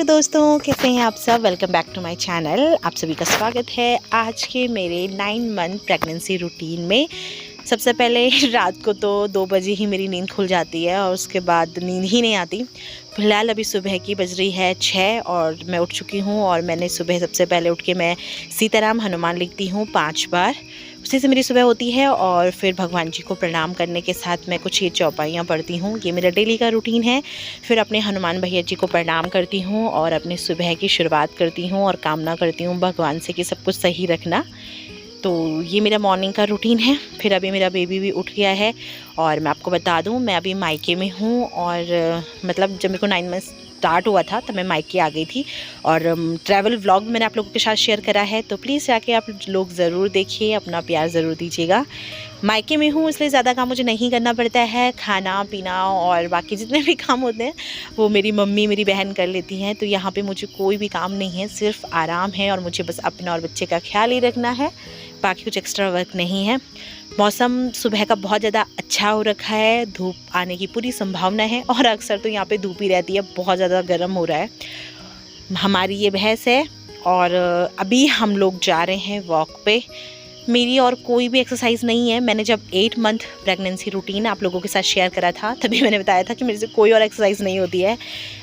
Hello दोस्तों, कैसे हैं आप सब। Welcome back to my channel. आप सभी का स्वागत है आज के मेरे 9 मंथ प्रेगनेंसी रूटीन में। सबसे पहले रात को तो 2 बजे ही मेरी नींद खुल जाती है और उसके बाद नींद ही नहीं आती। फिलहाल अभी सुबह की बज रही है 6 और मैं उठ चुकी हूँ और मैंने सुबह सबसे पहले उठ के मैं सीताराम हनुमान लिखती हूँ 5 बार। उसी से मेरी सुबह होती है और फिर भगवान जी को प्रणाम करने के साथ मैं कुछ ये चौपाइयाँ पढ़ती हूँ। ये मेरा डेली का रूटीन है। फिर अपने हनुमान भैया जी को प्रणाम करती हूँ और अपने सुबह की शुरुआत करती हूँ और कामना करती हूँ भगवान से कि सब कुछ सही रखना। तो ये मेरा मॉर्निंग का रूटीन है। फिर अभी मेरा बेबी भी उठ गया है और मैं आपको बता दूँ, मैं अभी मायके में हूँ और मतलब जब मेरे को 9 मंथ स्टार्ट हुआ था तब मैं मायके आ गई थी और ट्रैवल व्लॉग मैंने आप लोगों के साथ शेयर करा है, तो प्लीज़ जाके आप लोग ज़रूर देखिए, अपना प्यार ज़रूर दीजिएगा। मायके में हूँ इसलिए ज़्यादा काम मुझे नहीं करना पड़ता है। खाना पीना और बाकी जितने भी काम होते हैं वो मेरी मम्मी मेरी बहन कर लेती हैं। तो यहाँ पे मुझे कोई भी काम नहीं है, सिर्फ आराम है और मुझे बस अपना और बच्चे का ख्याल ही रखना है, बाकी कुछ एक्स्ट्रा वर्क नहीं है। मौसम सुबह का बहुत ज़्यादा अच्छा हो रखा है, धूप आने की पूरी संभावना है और अक्सर तो यहाँ पे धूप ही रहती है, बहुत ज़्यादा गर्म हो रहा है। हमारी ये भैंस है और अभी हम लोग जा रहे हैं वॉक पे। मेरी और कोई भी एक्सरसाइज नहीं है। मैंने जब 8 मंथ प्रेगनेंसी रूटीन आप लोगों के साथ शेयर करा था तभी मैंने बताया था कि मेरे से कोई और एक्सरसाइज नहीं होती है,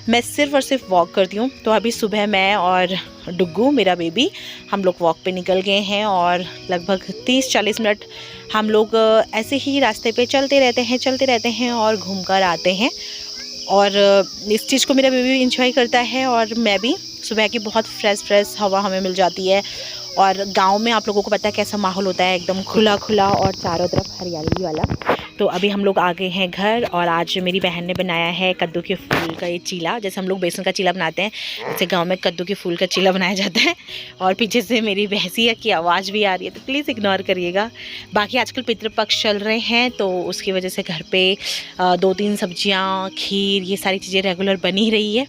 मैं सिर्फ और सिर्फ वॉक करती हूँ। तो अभी सुबह मैं और डुग्गू मेरा बेबी हम लोग वॉक पे निकल गए हैं और लगभग 30-40 मिनट हम लोग ऐसे ही रास्ते पे चलते रहते हैं और घूम कर आते हैं। और इस चीज़ को मेरा बेबी इंजॉय करता है और मैं भी। सुबह की बहुत फ्रेश हवा हमें मिल जाती है और गांव में आप लोगों को पता है कैसा माहौल होता है, एकदम खुला खुला और चारों तरफ हरियाली वाला। तो अभी हम लोग आ गए हैं घर और आज मेरी बहन ने बनाया है कद्दू के फूल का ये चीला। जैसे हम लोग बेसन का चीला बनाते हैं जैसे गांव में कद्दू के फूल का चीला बनाया जाता है। और पीछे से मेरी भैंसिया की आवाज़ भी आ रही है, तो प्लीज़ इग्नोर करिएगा। बाकी आजकल पितृपक्ष चल रहे हैं तो उसकी वजह से घर पे 2-3 सब्जियाँ, खीर, ये सारी चीज़ें रेगुलर बनी रही है।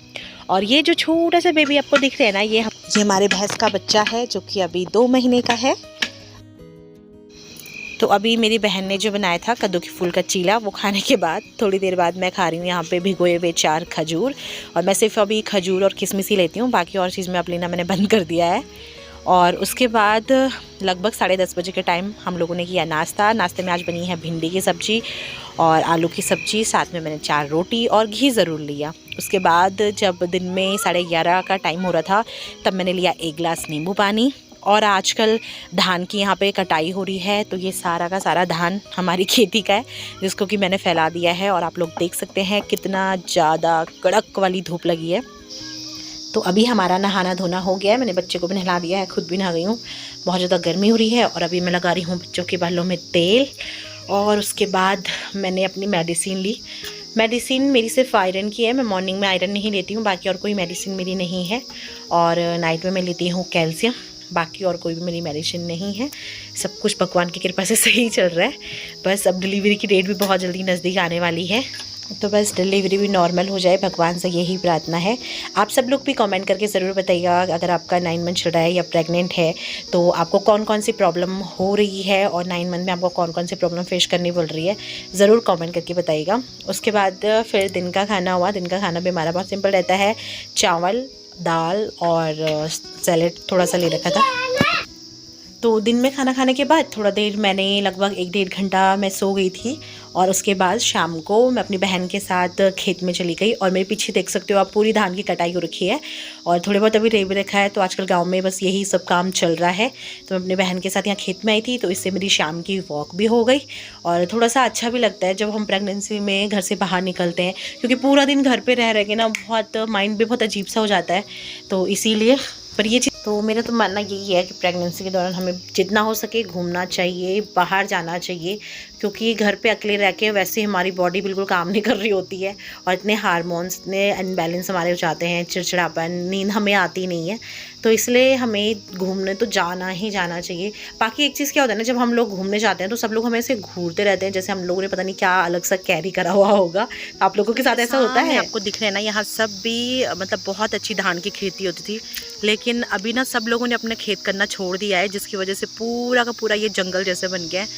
और ये जो छोटा सा बेबी आपको दिख रहा है ना, ये हमारे भैंस का बच्चा है जो कि अभी 2 महीने का है। तो अभी मेरी बहन ने जो बनाया था कद्दू के फूल का चीला, वो खाने के बाद थोड़ी देर बाद मैं खा रही हूँ यहाँ पे भिगोए हुए 4 खजूर। और मैं सिर्फ अभी खजूर और किशमिश ही लेती हूँ, बाकी और चीज़ में अब लेना मैंने बंद कर दिया है। और उसके बाद लगभग 10:30 बजे के टाइम हम लोगों ने किया नाश्ता। नाश्ते में आज बनी है भिंडी की सब्ज़ी और आलू की सब्ज़ी, साथ में मैंने 4 रोटी और घी ज़रूर लिया। उसके बाद जब दिन में 11:30 का टाइम हो रहा था तब मैंने लिया 1 गिलास नींबू पानी। और आजकल धान की यहाँ पे कटाई हो रही है, तो ये सारा का सारा धान हमारी खेती का है जिसको कि मैंने फैला दिया है। और आप लोग देख सकते हैं कितना ज़्यादा कड़क वाली धूप लगी है। तो अभी हमारा नहाना धोना हो गया है, मैंने बच्चे को भी नहला दिया है, खुद भी नहा गई हूँ। बहुत ज़्यादा गर्मी हो रही है और अभी मैं लगा रही हूँ बच्चों के बालों में तेल। और उसके बाद मैंने अपनी मेडिसिन ली। मेडिसिन मेरी सिर्फ आयरन की है, मैं मॉर्निंग में आयरन नहीं लेती हूँ, बाकी और कोई मेडिसिन मेरी नहीं है। और नाइट में मैं लेती हूँ कैल्शियम, बाकी और कोई भी मेरी मेडिसिन नहीं है। सब कुछ भगवान की कृपा से सही चल रहा है। बस अब डिलीवरी की डेट भी बहुत जल्दी नज़दीक आने वाली है, तो बस डिलीवरी भी नॉर्मल हो जाए, भगवान से यही प्रार्थना है। आप सब लोग भी कमेंट करके ज़रूर बताइएगा अगर आपका 9 मंथ चल रहा है या प्रेग्नेंट है तो आपको कौन कौन सी प्रॉब्लम हो रही है और 9 मंथ में आपको कौन कौन सी प्रॉब्लम फेस करनी पड़ रही है, ज़रूर कमेंट करके बताइएगा। उसके बाद फिर दिन का खाना हुआ। दिन का खाना भी हमारा बहुत सिंपल रहता है, चावल, दाल और सैलेड थोड़ा सा ले रखा था। तो दिन में खाना खाने के बाद थोड़ा देर मैंने लगभग 1-1.5 घंटा मैं सो गई थी। और उसके बाद शाम को मैं अपनी बहन के साथ खेत में चली गई और मेरे पीछे देख सकते हो आप पूरी धान की कटाई हो रखी है और थोड़े बहुत अभी रेब रखा है। तो आजकल गांव में बस यही सब काम चल रहा है। तो मैं अपनी बहन के साथ यहाँ खेत में आई थी, तो इससे मेरी शाम की वॉक भी हो गई और थोड़ा सा अच्छा भी लगता है जब हम प्रेगनेंसी में घर से बाहर निकलते हैं, क्योंकि पूरा दिन घर पर रह के ना बहुत माइंड भी बहुत अजीब सा हो जाता है। तो इसीलिए पर ये चीज़ तो मेरा तो मानना यही है कि प्रेगनेंसी के दौरान हमें जितना हो सके घूमना चाहिए, बाहर जाना चाहिए, क्योंकि घर पे अकेले रह के वैसे हमारी बॉडी बिल्कुल काम नहीं कर रही होती है और इतने हार्मोन्स इतने अनबैलेंस हमारे हो जाते हैं, चिड़चिड़ापन, नींद हमें आती नहीं है। तो इसलिए हमें घूमने तो जाना ही जाना चाहिए। बाकी एक चीज़ क्या होता है ना, जब हम लोग घूमने जाते हैं तो सब लोग हमें ऐसे घूरते रहते हैं जैसे हम लोगों ने पता नहीं क्या अलग सा कैरी करा हुआ होगा। आप लोगों के साथ ऐसा होता है? आपको दिख रहा है ना, यहाँ सब भी मतलब बहुत अच्छी धान की खेती होती थी, लेकिन अभी ना सब लोगों ने अपने खेत करना छोड़ दिया है, जिसकी वजह से पूरा का पूरा ये जंगल जैसे बन गया है।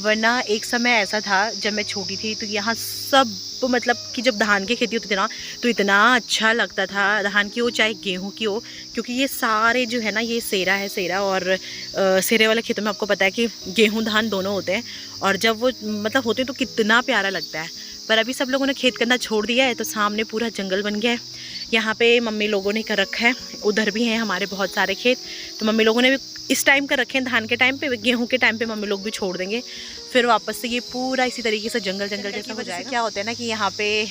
वरना एक समय ऐसा था जब मैं छोटी थी तो यहाँ सब मतलब कि जब धान की खेती होती थी ना तो इतना अच्छा लगता था, धान की हो चाहे गेहूं की हो, क्योंकि ये सारे जो है ना ये सेरा है, सेरा और सेरे वाले खेतों में आपको पता है कि गेहूं धान दोनों होते हैं और जब वो मतलब होते हैं तो कितना प्यारा लगता है। पर अभी सब लोगों ने खेत करना छोड़ दिया है तो सामने पूरा जंगल बन गया है। यहाँ पे मम्मी लोगों ने कर रखा है, उधर भी हैं हमारे बहुत सारे खेत, तो मम्मी लोगों ने भी इस टाइम कर रखे हैं, धान के टाइम पे, गेहूं के टाइम पे मम्मी लोग भी छोड़ देंगे, फिर वापस से ये पूरा इसी तरीके से जंगल जंगल जैसा हो जाएगा। क्या होता है ना कि यहाँ पे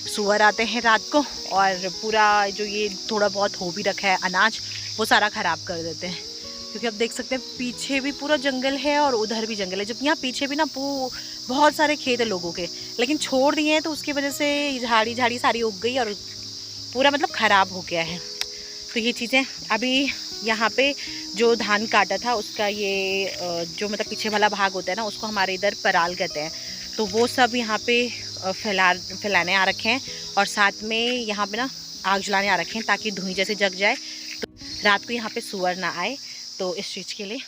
सुअर आते हैं रात को और पूरा जो ये थोड़ा बहुत हो भी रखा है अनाज वो सारा ख़राब कर देते हैं, क्योंकि आप देख सकते हैं पीछे भी पूरा जंगल है और उधर भी जंगल है, जब यहाँ पीछे भी ना बहुत सारे खेत है लोगों के, लेकिन छोड़ दिए हैं तो उसकी वजह से झाड़ी सारी उग गई और पूरा मतलब ख़राब हो गया है। तो ये चीज़ें अभी यहाँ पे जो धान काटा था उसका ये जो मतलब पीछे वाला भाग होता है ना उसको हमारे इधर पराल कहते हैं, तो वो सब यहाँ पे फैलाने आ रखे हैं और साथ में यहाँ पे ना आग जलाने आ रखे हैं ताकि धुएं जैसे जग जाए तो रात को यहाँ पे सुअर ना आए, तो इस चीज़ के लिए।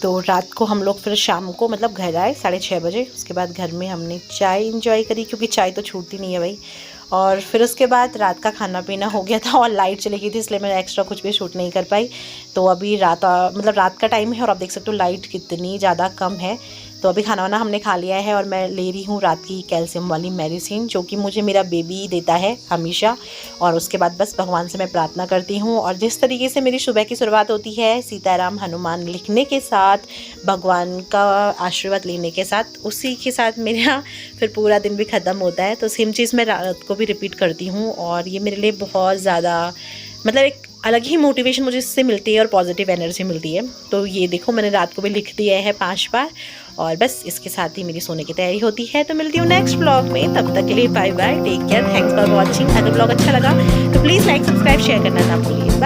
तो रात को हम लोग फिर शाम को मतलब घर आए 6:30 बजे, उसके बाद घर में हमने चाय इंजॉय करी क्योंकि चाय तो छूटती नहीं है भाई, और फिर उसके बाद रात का खाना पीना हो गया था और लाइट चली गई थी इसलिए मैं एक्स्ट्रा कुछ भी शूट नहीं कर पाई। तो अभी मतलब रात का टाइम है और आप देख सकते हो लाइट कितनी ज़्यादा कम है। तो अभी खाना वाना हमने खा लिया है और मैं ले रही हूँ रात की कैल्शियम वाली मेडिसिन जो कि मुझे मेरा बेबी देता है हमेशा, और उसके बाद बस भगवान से मैं प्रार्थना करती हूँ। और जिस तरीके से मेरी सुबह की शुरुआत होती है सीताराम हनुमान लिखने के साथ, भगवान का आशीर्वाद लेने के साथ, उसी के साथ मेरा फिर पूरा दिन भी ख़त्म होता है। तो सेम चीज़ मैं रात को भी रिपीट करती हूँ और ये मेरे लिए बहुत ज़्यादा मतलब एक अलग ही मोटिवेशन मुझे इससे मिलती है और पॉजिटिव एनर्जी मिलती है। तो ये देखो मैंने रात को भी लिख दिया है 5 बार और बस इसके साथ ही मेरी सोने की तैयारी होती है। तो मिलती हूँ नेक्स्ट ब्लॉग में, तब तक के लिए bye bye, take care, thanks for watching. अगर ब्लॉग अच्छा लगा तो प्लीज़ लाइक सब्सक्राइब शेयर करना ना भूलिए।